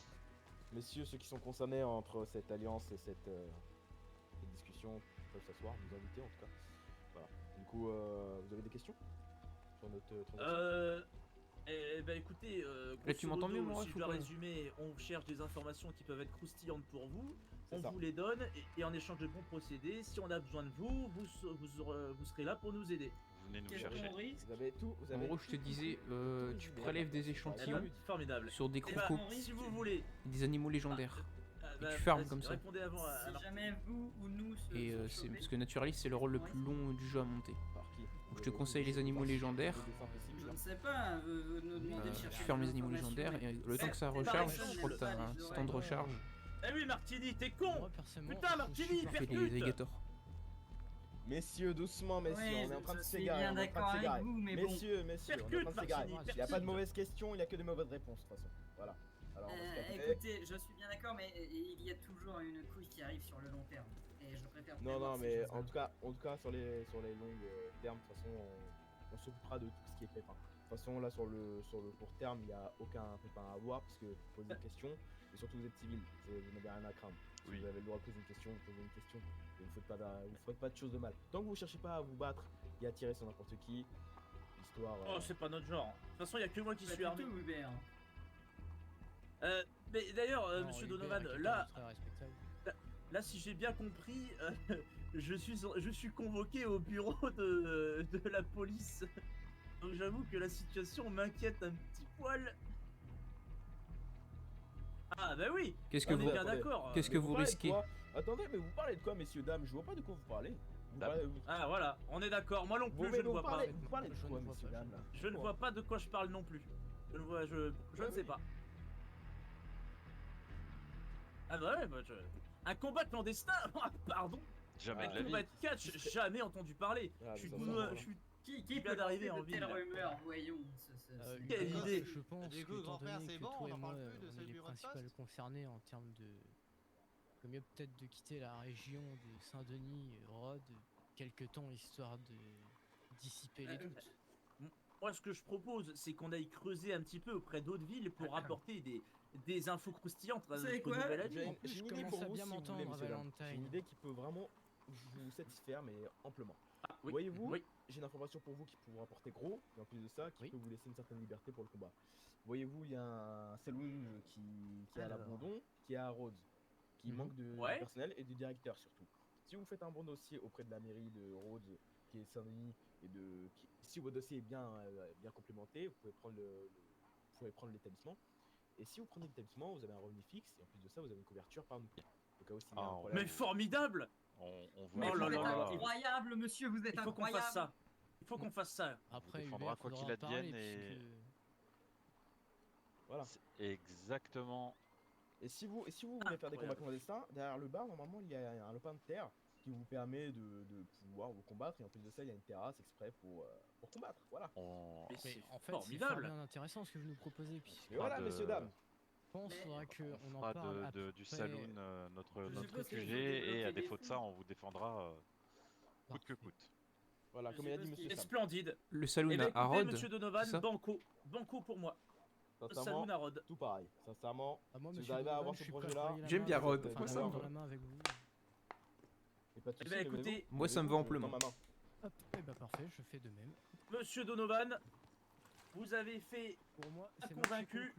messieurs, ceux qui sont concernés entre cette alliance et cette discussion peuvent s'asseoir, nous inviter en tout cas. Voilà. Du coup, vous avez des questions sur notre transaction? Eh ben écoutez, Là, tu m'entends mieux, moi, si je ou dois pas résumer, on cherche des informations qui peuvent être croustillantes pour vous, C'est on ça. vous les donne, et en échange de bons procédés, si on a besoin de vous, vous serez là pour nous aider. Vous venez nous Qu'est-ce chercher. qu'on risque? Vous avez tout, vous En avez gros, je te disais, tu prélèves des échantillons Formidable. sur des Eh ben, crocos, si vous voulez, des animaux légendaires. bah, tu fermes vas-y, comme ça. Répondez avant à Si jamais vous ou nous se Et sont c'est chopés, parce que naturaliste, c'est le rôle le plus long du jeu à monter. par qui? Donc je te conseille les animaux légendaires. je ne sais pas, vous nous demandez de Tu chercher fermes des les animaux informations, légendaires mais- et le temps que ça Par recharge, exemple, je crois que t'as un les temps de oreilles. recharge. Eh oui, Martini, t'es con! Moi, personnellement, Putain, Martini, Tu fais des percute! alligators. Messieurs, doucement, messieurs, Oui, on est en train de je suis s'égarer. bien on est en train d'accord de s'égarer. avec vous, mais bon. Messieurs, on est en train de s'égarer. Martini, Il n'y a pas de mauvaises questions, il n'y a que des mauvaises réponses de toute façon. Voilà. Alors, on va se calmer. Écoutez, je suis bien d'accord, mais il y a toujours une couille qui arrive sur le long terme. Et je préfère Non, prévoir non, ces mais choses-là. en tout cas sur les longues termes, de toute façon, on s'occupera de tout ce qui est pépin. De toute façon, là, sur le court terme, il n'y a aucun pépin à avoir, parce que vous posez des questions, et surtout vous êtes civil, vous n'avez rien à craindre. Si Oui. vous avez le droit de poser une question, vous posez une question, et vous ne faites pas de choses de mal. Tant que vous ne cherchez pas à vous battre et à tirer sur n'importe qui, l'histoire... Oh, c'est pas notre genre. De toute façon, il y a que moi qui Pas suis du armé. tout, Hubert. Mais d'ailleurs, Non, monsieur Hubert Donovan, est quelqu'un là, de très respectable. là, si j'ai bien compris, je suis convoqué au bureau de la police. Donc j'avoue que la situation m'inquiète un petit poil. Ah bah oui, Qu'est-ce que on est vous, bien d'accord. qu'est-ce que Mais vous parlez de risquez? quoi? Attendez, mais vous parlez de quoi, messieurs, dames? Je vois pas de quoi vous parlez. Vous Bah, parlez- Ah voilà, on est d'accord. Moi non plus, je ne vois pas. Vous parlez de Je quoi, ne vois messieurs, pas, dames, là? Je ne vois pas de quoi je parle non plus. Je ne vois, je ne sais pas. Ah bah ouais, un combat clandestin. Pardon. Jamais Ah, de la Un vie. combat de catch, jamais entendu parler. Ah, Je suis, mais ça, ça, je suis Qui viens peut d'arriver porter en de telles ville. rumeurs, voyons. Quelle Hubert, idée. Je pense Du coup, que étant grand-père, donné c'est que bon, toi on et en moi, parle plus de on ce est les bureau de principaux poste concernés en termes de... Le mieux peut-être de quitter la région de Saint-Denis, Rhodes, quelque temps, histoire de dissiper les doutes. Moi, ce que je propose, c'est qu'on aille creuser un petit peu auprès d'autres villes pour apporter des infos croustillantes à Vous savez notre quoi? nouvelle J'ai amie. En plus, j'ai je une idée commence pour à vous, bien si vous m'entendre, voulez, messieurs, dames. Valentine. J'ai une idée qui peut vraiment vous satisfaire, mais amplement. Ah, oui, Voyez-vous, oui. j'ai une information pour vous qui peut vous rapporter gros, et en plus de ça, qui Oui. peut vous laisser une certaine liberté pour le combat. Voyez-vous, il y a un saloon qui est à Alors. l'abandon, qui est à Rhodes, qui Mhm. manque de Ouais. personnel et de directeur surtout. Si vous faites un bon dossier auprès de la mairie de Rhodes, qui est Saint-Denis, et si votre dossier est bien complémenté, vous pouvez prendre l'établissement. Et si vous prenez l'établissement, vous avez un revenu fixe et en plus de ça, vous avez une couverture par nous. Au cas où s'il y a un problème. Mais formidable! On Mais voit. vous êtes incroyable, monsieur, vous êtes Il faut qu'on incroyable. fasse ça. Il faut qu'on fasse ça. Après, défendra Hubert, quoi faudra qu'il en parler, advienne et- puisque- Voilà. Exactement. Et si vous voulez faire des combats clandestins, derrière le bar, normalement, il y a un lopin de terre qui vous permet de pouvoir vous combattre. Et en plus de ça, il y a une terrasse exprès pour combattre. Voilà. Mais c'est en fait, c'est fort formidable. bien intéressant ce que vous nous proposez. Puisque Et voilà, messieurs, dames. Je pense qu'il faudra qu'on en fera parle du après. saloon notre suppose qu'il faut QG et débloquer à des défaut de fonds. ça, on vous défendra coûte que coûte. Voilà, comme il a dit monsieur C'est Sam. splendide. Le saloon Eh ben, à écoutez, Rhodes, monsieur Donovan, c'est ça banco. Banco pour moi. Sincèrement, Saloon à Rhodes. tout pareil. Sincèrement, Ah, moi, si vous monsieur arrivez à Donovan, avoir je ce suis prêt à projet-là, travailler la J'aime main bien avec- Rhodes, enfin, moi, la ça main me dans va. la main avec vous. et pas de Eh soucis, ben, levez-vous. écoutez, Moi, ça me va Levez-vous, amplement. je vous tends ma main. Hop, et bah parfait, je fais de même. Monsieur Donovan, vous avez fait Pour moi, un c'est convaincu.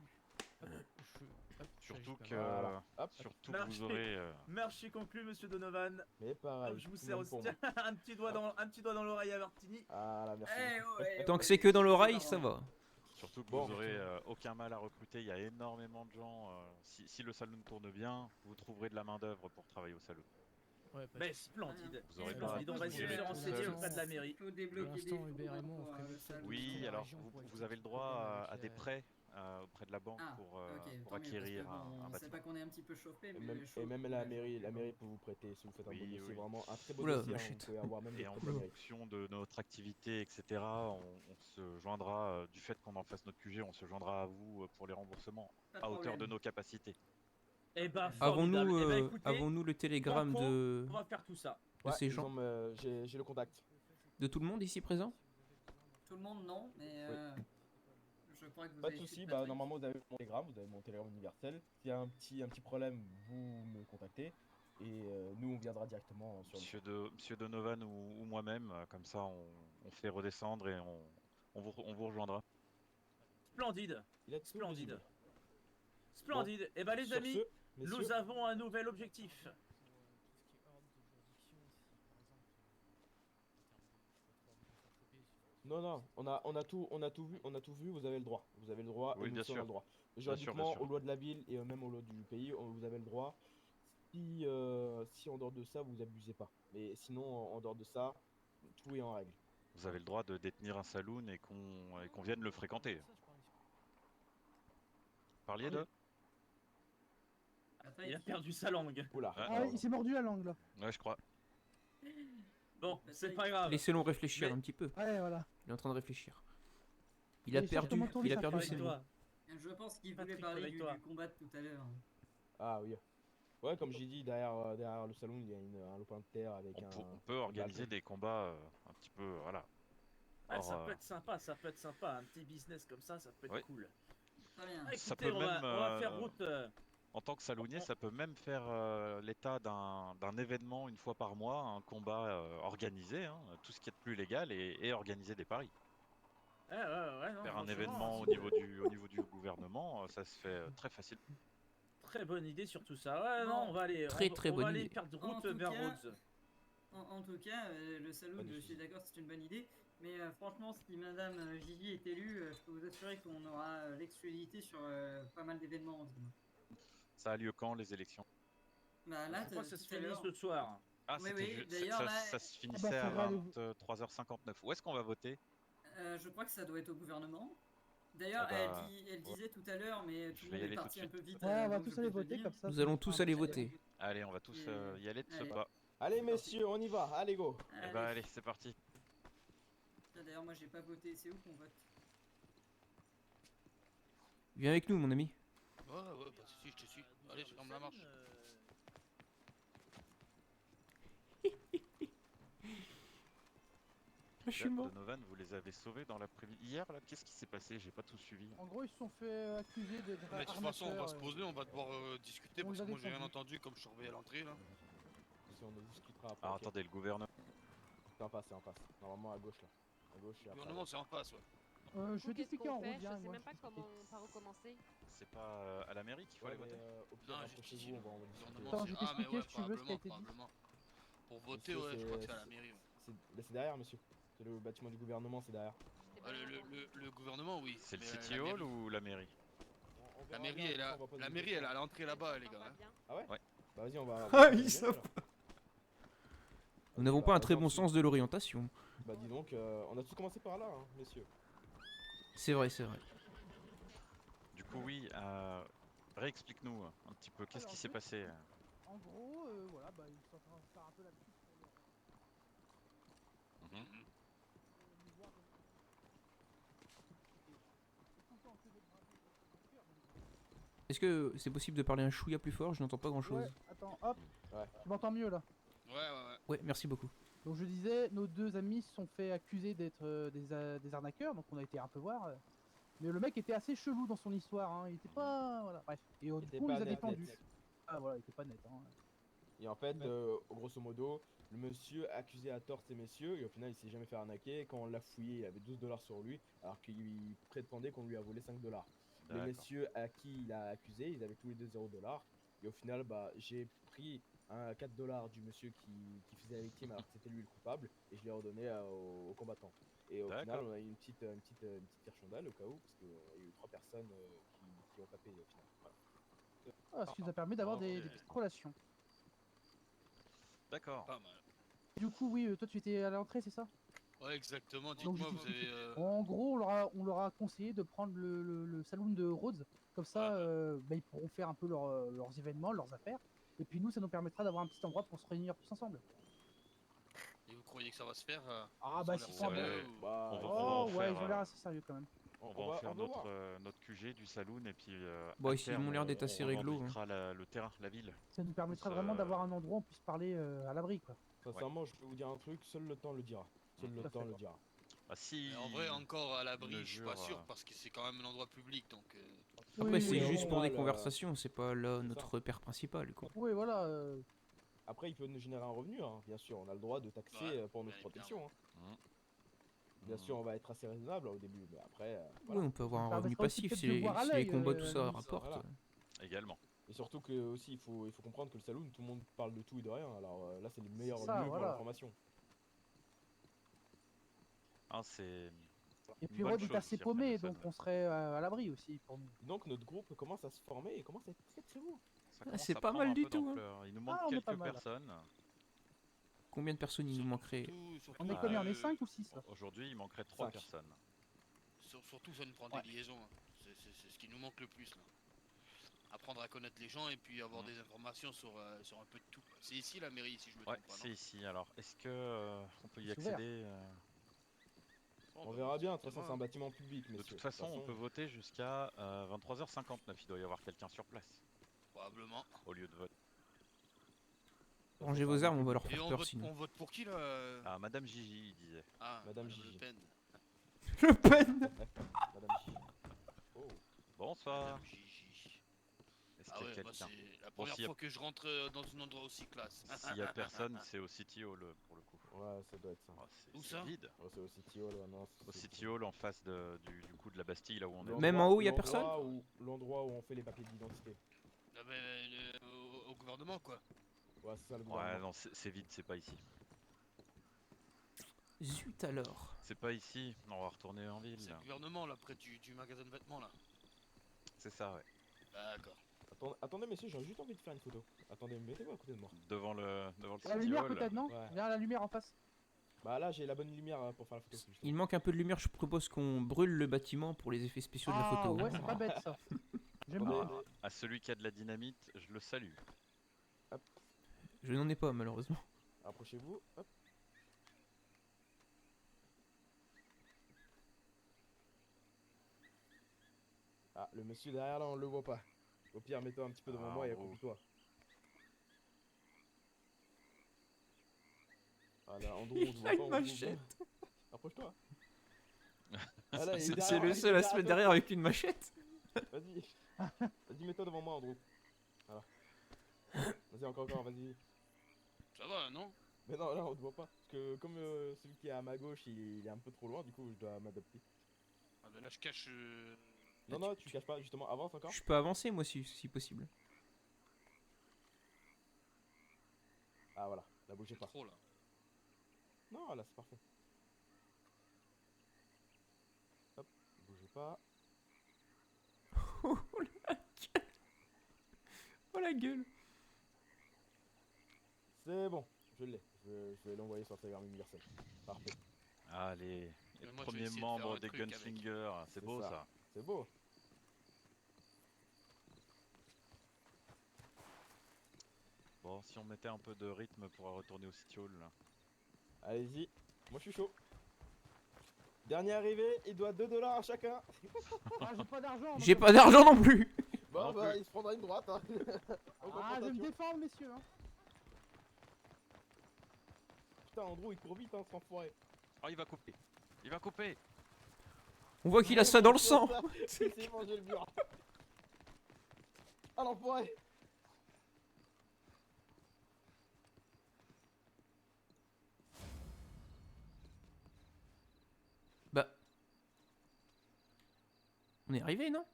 Surtout j'agis que, pas. Voilà. Hop. surtout que vous aurez. Marché conclu, monsieur Donovan. Mais pareil. Je vous tout sers même aussi pour moi. un petit doigt dans l'oreille à Martini. Ah là, merci. Eh, beaucoup. ouais, Tant ouais, que c'est que dans l'oreille, c'est ça marrant. va. Surtout que Bon. vous aurez aucun mal à recruter, il y a énormément de gens. Si le saloon tourne bien, vous trouverez de la main d'œuvre pour travailler au saloon. Ouais, pas de Mais soucis. splendide. Vous aurez Splendide. pas- On va vous essayer de aurez se tout renseigner seul. auprès de la mairie. Faut Pour débloquer des l'instant, fonds Hubert et moi, on pour, ferait mieux ça, de Oui, trouver la alors région pour vous éviter avez le tout droit problème à avec des la- prêts auprès de la banque Ah, pour ok, tant mieux, parce acquérir que un bon, c'est bâtiment. pas qu'on est un petit peu chauffé, Et mais même, chaud. et même la mairie peut vous prêter si vous faites un Oui, bon dossier, oui. vraiment un très beau Oula, dossier, ma hein, chute. vous pouvez avoir même Et des en prêts de la mairie. fonction de notre activité, etc., on se joindra, du fait qu'on en fasse notre QG, on se joindra à vous pour les remboursements Pas de à hauteur de problème. nos capacités. Eh ben, formidable. Avons-nous Eh ben, écoutez, avons-nous le télégramme banco, de on va faire tout ça. de ces ils gens, ont, j'ai le contact. de tout le monde ici présent? Tout le monde, non, mais je crois que vous Pas de avez soucis, suivi bah Patrick. normalement vous avez mon télégramme universel. S'il y a un petit problème, vous me contactez et nous on viendra directement sur le Monsieur Donovan ou moi-même, comme ça on fait redescendre et on vous rejoindra. Splendide. Il a tout Splendide. résumé. Splendide. Eh ben, les Sur amis, ce, messieurs, nous avons un nouvel objectif. non, on a tout vu, vous avez le droit. Vous avez le droit Oui, et nous bien aussi on a sûr. le droit. Bien sûr, bien Juridiquement, sûr. aux lois de la ville et même aux lois du pays, vous avez le droit. Si en dehors de ça, vous abusez pas. Mais sinon, en dehors de ça, tout est en règle. Vous avez le droit de détenir un saloon et qu'on vienne le fréquenter. Parliez de? Il a perdu sa langue. Oula. Ah, il s'est mordu la langue là. Ouais, je crois. Bon, c'est pas grave. Laissez-le réfléchir Mais- un petit peu. Ouais, voilà. Il est en train de réfléchir. Il Et a surtout, perdu, comment tourner il a sa perdu phrase ses avec mots. toi. Je pense qu'il voulait Patrick, parler avec du toi. combat de tout à l'heure. Ah oui. Ouais, comme j'ai dit, derrière le salon, il y a un lopin de terre avec On peut organiser des combats un petit peu, voilà. Ouais, Or, ça peut être sympa, ça peut être sympa. Un petit business comme ça peut être Oui. cool. Très bien. Ah, Ça écoutez, peut on même, va faire route. En tant que salonier, ça peut même faire l'état d'un événement une fois par mois, un combat organisé, hein, tout ce qui est de plus légal et organiser des paris. Ouais, non, Faire un franchement, événement c'est au niveau du gouvernement, ça se fait très facile. Très bonne idée sur tout ça. Ouais, Bon. non, on va aller, Très, on, très on bonne va aller idée. perdre En route tout vers cas- Rhodes. En tout cas, le saloon, je suis d'accord, c'est une bonne idée. Mais franchement, si Madame Gigi est élue, je peux vous assurer qu'on aura l'exclusivité sur pas mal d'événements en ce moment. Ça a lieu quand les élections? Bah là, Je crois que ça tout se à finit l'heure. ce soir. Ah, Oui, c'était oui, ju- d'ailleurs, ça, là- ça se finissait à faudra aller- 23h59. Où est-ce qu'on va voter? Je crois que ça doit être au gouvernement. D'ailleurs, Ah bah, elle disait tout à l'heure, mais je tout le vais y monde est aller tout parti de un peu vite. Ouais, on va donc tous je aller peux te voter dire. comme ça. Nous allons tous aller voter. Allez, on va tous y aller de ce allez. pas. Allez messieurs, on y va, allez go. Eh bah allez, c'est parti. Tiens, d'ailleurs, moi j'ai pas voté, c'est où qu'on vote? Viens avec nous, mon ami. Ouais, pas de soucis, je te suis. Allez, je ferme la marche. Je suis mort. Donovan, vous les avez sauvés dans l'après-midi. Hier, là, qu'est-ce qui s'est passé? J'ai pas tout suivi. En gros, ils se sont fait accuser d'être Mais de toute façon, on va se armateurs, poser, on va devoir discuter on parce les que a moi j'ai rien défendus. entendu comme je surveille à l'entrée là. Si on en discutera après. Ah, ok. attendez, le gouvernement. C'est en face. Normalement à gauche là. À gauche et Le après. gouvernement c'est en face, ouais. Je vais Qu'est-ce t'expliquer qu'on en route, fait? viens, Je sais moi, même je pas t'explique. par où commencer. C'est pas à la mairie qu'il faut Ouais, aller mais, voter? au pire, Non, rapprochez-vous, jusqu'ici, on va en le discuter. gouvernement Attends, c'est. je vais Ah, mais t'expliquer ouais, si tu veux ce qui a été dit. probablement. Pour voter, Monsieur, ouais, je c'est- crois que c'est à la mairie. Ouais. C'est derrière monsieur. C'est le bâtiment du gouvernement, c'est derrière. Le gouvernement, oui. C'est le mais, City la Hall mairie- ou la mairie? La mairie, elle est à l'entrée là-bas, les gars. Hein. Ah ouais? Ouais. Bah vas-y, on va. Ah, ils savent. Nous n'avons pas un très bon sens de l'orientation. Bah dis donc, on a tous commencé par là, hein, messieurs. C'est vrai, c'est vrai. Du coup, oui, réexplique-nous un petit peu, qu'est-ce qui s'est passé? En gros, voilà, bah, ils sont en train de faire un peu la pub sur leur... Mhm. Est-ce que c'est possible de parler un chouïa plus fort? Je n'entends pas grand-chose. Ouais, attends, hop, Ouais. tu m'entends mieux là. Ouais. Ouais, merci beaucoup. Donc je disais, nos deux amis se sont fait accuser d'être des arnaqueurs, donc on a été un peu voir. Mais le mec était assez chelou dans son histoire, hein. Il était pas... Voilà, bref. Et du était coup, pas il les a net, détendus. net. Ah voilà, il était pas net. Hein. Et en fait, grosso modo, le monsieur accusé à tort ces messieurs, et au final il s'est jamais fait arnaquer. Quand on l'a fouillé, il avait 12 $ sur lui, alors qu'il prétendait qu'on lui a volé 5 $. Les D'accord. messieurs à qui il a accusé, ils avaient tous les deux 0 $. Et au final, bah, j'ai pris un 4 $ du monsieur qui faisait la victime alors que c'était lui le coupable, et je l'ai redonné aux combattants. Et au final, on a eu une petite tire chandelle au cas où, parce qu'il y a eu 3 personnes qui ont pas payé au final. Voilà. Ah, ce qui nous a permis d'avoir des petites relations. D'accord. Pas mal. Du coup, oui, toi tu étais à l'entrée, c'est ça? Ouais, exactement. Donc, Dites-moi, je vous avez. En gros, on leur a conseillé de prendre le saloon de Rhodes. Comme ça, bah, ils pourront faire un peu leurs événements, leurs affaires. Et puis nous, ça nous permettra d'avoir un petit endroit pour se réunir tous ensemble. Et vous croyez que ça va se faire Ah, ils bah ont si, l'air c'est un sérieux bon. ou- Bah, On va Oh, en ouais, faire, ils ont l'air assez sérieux quand même. On va en faire voir. notre QG du saloon et puis Bon, à ici, ils terme, m'ont l'air d'être assez on réglo, revendiquera le terrain, la ville. Ça nous permettra Ça- vraiment d'avoir un endroit où on puisse parler à l'abri, quoi. Sincèrement, je peux vous dire un truc, seul le temps le dira. Seul le Tout à temps fait. le dira. Ah, si Mais en vrai, encore à l'abri, une je suis pas mesure, sûr parce que c'est quand même un endroit public donc. Après, Oui, c'est oui, juste oui, pour oui, des là, conversations, c'est pas là c'est notre repère principal, quoi. Oui, voilà. Après, il peut nous générer un revenu, hein. Bien sûr, on a le droit de taxer Ouais, pour notre bien protection. Hein. Mhm. Bien sûr, on va être assez raisonnable au début, mais après, Oui, voilà. on peut avoir un Ça revenu permettra aussi passif peut-être de si voir à les l'œil, combats, tout à ça la limite. rapporte. Voilà. Également. Et surtout que aussi, il faut comprendre que le saloon, tout le monde parle de tout et de rien. Alors là, c'est les meilleurs Ça, lieux pour voilà. l'information. Ah, c'est. Et puis une bonne Rhodes est chose assez aussi, paumé, après, le donc saloon. on serait à l'abri aussi pour nous. Donc notre groupe commence à se former et commence à être très très beau. Ça commence c'est à pas prendre mal un du peu tout, hein. d'ampleur. Il nous manque Ah, on est pas quelques mal. personnes. Combien de personnes il nous manquerait? On est combien? On est 5 ou 6 là? Aujourd'hui, il manquerait 3 Cinq. personnes. Surtout, ça nous prend Ouais. des liaisons. Hein. C'est ce qui nous manque le plus là. Apprendre à connaître les gens et puis avoir des informations sur un peu de tout. C'est ici la mairie, si je me Ouais, trompe pas. c'est non ici. Alors, est-ce que on peut y C'est ouvert. accéder On verra bien, de toute façon, c'est un bâtiment public, De messieurs. toute façon, on peut voter jusqu'à 23h59. Il doit y avoir quelqu'un sur place Probablement. au lieu de vote. Rangez vos armes, on va leur Et faire on peur vote, sinon. on vote pour qui là Ah, Madame Gigi, il disait. Ah, Madame Le Gigi. Pen. Le Pen. Madame Gigi. Oh. Bonsoir. Madame Gigi. Est-ce Ah qu'il y a ouais, bah quelqu'un c'est la Bon, première s'il y a- fois que je rentre dans un endroit aussi classe. S'il y a personne, c'est au City Hall pour le coup. Ouais, ça doit être ça. Ah, Où c'est ça vide. Oh, c'est au City Hall, ouais, non. Au City Hall, en face du coup de la Bastille, là où on est. L'endroit- Même en haut, y a l'endroit personne où- L'endroit où on fait les papiers d'identité. Ah ben, au gouvernement quoi. Ouais, c'est ça le Ouais, gouvernement. non, c'est vide, c'est pas ici. Zut alors. C'est pas ici, on va retourner en ville. C'est le gouvernement là, près du magasin de vêtements là. C'est ça, ouais. D'accord. Attendez, messieurs, j'ai juste envie de faire une photo. Attendez, mettez-moi à côté de moi. Devant le La City lumière Hall. peut-être, non? Ouais. Viens à la lumière en face. Bah là, j'ai la bonne lumière pour faire la photo. justement. Il manque un peu de lumière, je propose qu'on brûle le bâtiment pour les effets spéciaux de la Ah photo. ouais, c'est pas bête ça. J'aime Attendez, beaucoup. À celui qui a de la dynamite, je le salue. Je n'en ai pas malheureusement. Approchez-vous. Hop. Ah, le monsieur derrière là, on le voit pas. Au pire, mets-toi un petit peu devant Ah, moi et en haut. accroupis-toi. Ah là, Andrew, on te voit a pas, une on te voit machette. pas. Approche-toi. Ah là, il est C'est derrière, le il est seul à se mettre toi. derrière avec une machette. Vas-y. Vas-y, mets-toi devant moi, Andrew. Voilà. Vas-y, encore, vas-y. Ça va non? Mais non, là, on te voit pas. Parce que comme celui qui est à ma gauche, il est un peu trop loin, du coup, je dois m'adapter. Ah ben là je cache. Non, non, tu caches pas, justement, avance encore. Je peux avancer moi si possible. Ah, voilà, là, bougez pas. Trop là. Non, là, c'est parfait. pas. Oh la gueule. Oh la gueule. C'est bon, je l'ai. Je vais l'envoyer sur Telegram universel. Parfait. Allez, et le Moi, je vais premier essayer de faire membre un des truc avec. Gunslingers, c'est beau ça. C'est beau. Bon, si on mettait un peu de rythme pour retourner au City Hall là. Allez-y, moi je suis chaud. Dernier arrivé, il doit 2 $ à chacun. Ah, j'ai pas d'argent. J'ai pas d'argent non plus. Bon, Non bah, plus. il se prendra une droite. Hein. En Ah, je vais me confrontation. défendre, messieurs. Hein. Putain, Andrew, il court vite, hein, cet enfoiré. Oh, il va couper. Il va couper. On voit qu'il a ça dans le sang. C'est manger le mur. Ah, l'enfoiré. Bah. On est arrivé, non?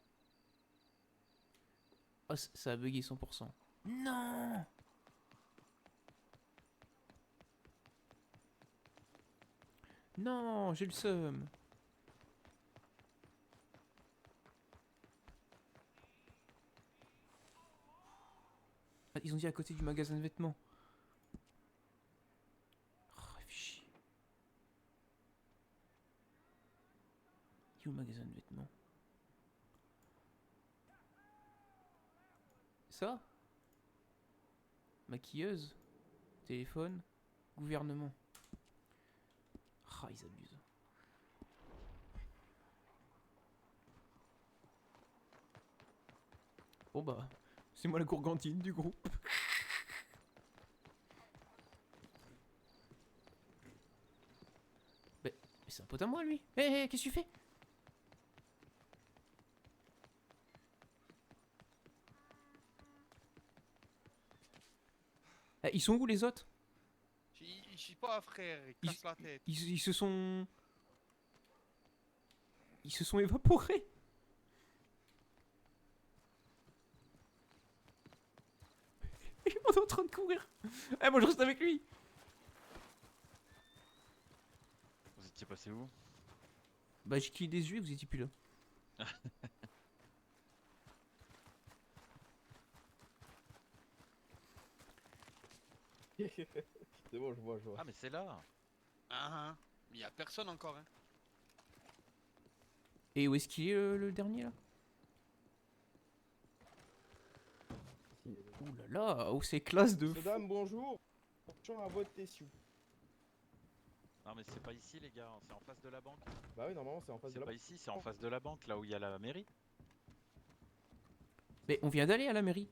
Oh, ça a bugué 100%. Non. Non, j'ai le seum. Ah, ils ont dit à côté du magasin de vêtements. Oh, fichier. Il est où le magasin de vêtements? Ça? Maquilleuse? Téléphone? Gouvernement? Ah, ils abusent. Bon bah, c'est moi la gourgandine du groupe. Mais c'est un pote à moi lui. Hé, qu'est-ce que tu fais? Eh, ils sont où les autres? Je suis pas frère, il casse la tête. Ils se sont... Ils se sont évaporés. On est en train de courir. Eh, moi je reste avec lui. Vous étiez passé où? Bah j'ai quitté des yeux et vous étiez plus là. C'est bon, je vois. Ah, mais c'est là. Ah, mais y a personne encore, hein. Et où est-ce qu'il est le dernier là? Ouh là là, oh c'est classe de... Madame, bonjour. Attention à votre tessu. Non, mais c'est pas ici, les gars, c'est en face de la banque. Bah oui, normalement, c'est en face de C'est la pas ici, c'est en face de la banque, là où il y a la mairie. Mais on vient d'aller à la mairie.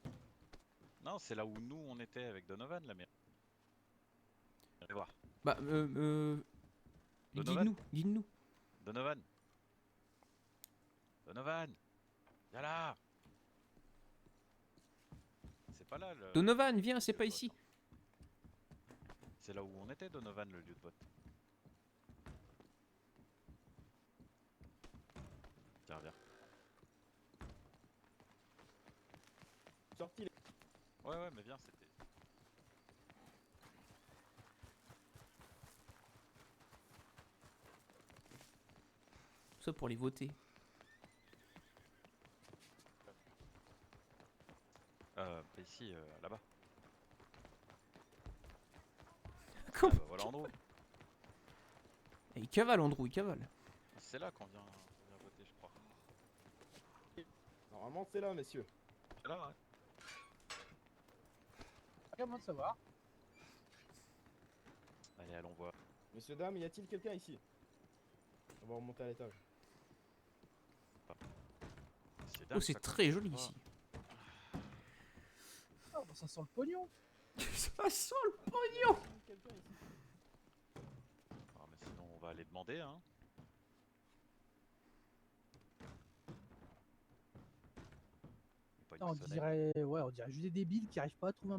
Non, c'est là où nous on était avec Donovan, la mairie. Allez voir. Bah Donovan. guide-nous. Donovan. Donovan. Viens là. C'est pas là le... Donovan, viens, c'est pas ici. C'est là où on était, Donovan, le lieu de vote. Tiens, viens. Sorti les... Ouais, mais viens, c'était... Tout ça pour les voter. Ici, là-bas. Comment Bah, voilà Andrew. Et il cavale Andrew, il cavale. C'est là qu'on vient voter, je crois. Normalement, c'est là, messieurs. C'est là, ouais. Comment de savoir? Allez, allons voir. Messieurs, dames, y a-t-il quelqu'un ici? On va remonter à l'étage. Oh, c'est très joli ici. Ah, bah, ça sent le pognon. Ça sent le pognon. Ah, mais sinon, on va aller demander, hein. Non, on dirait juste des débiles qui arrivent pas à trouver un bâtiment.